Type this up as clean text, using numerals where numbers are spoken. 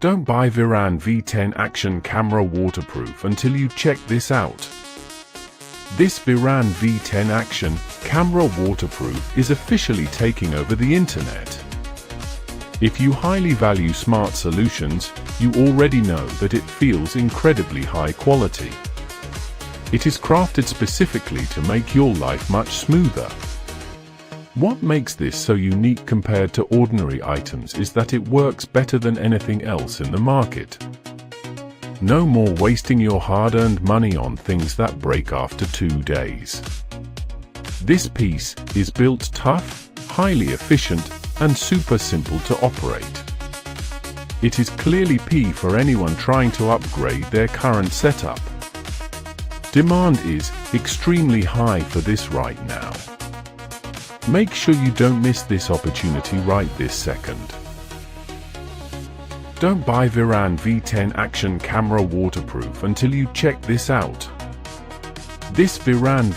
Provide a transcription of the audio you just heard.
Don't buy VIRAN V10 action camera waterproof until you check this out. This VIRAN V10 action camera waterproof is officially taking over the internet. If you highly value smart solutions, you already know that it feels incredibly high quality. It is crafted specifically to make your life much smoother. What makes this so unique compared to ordinary items is that it works better than anything else in the market. No more wasting your hard-earned money on things that break after 2 days. This piece is built tough, highly efficient, and super simple to operate. It is clearly P for anyone trying to upgrade their current setup. Demand is extremely high for this right now. Make sure you don't miss this opportunity right this second. Don't buy VIRAN V10 action camera waterproof until you check this out. This VIRAN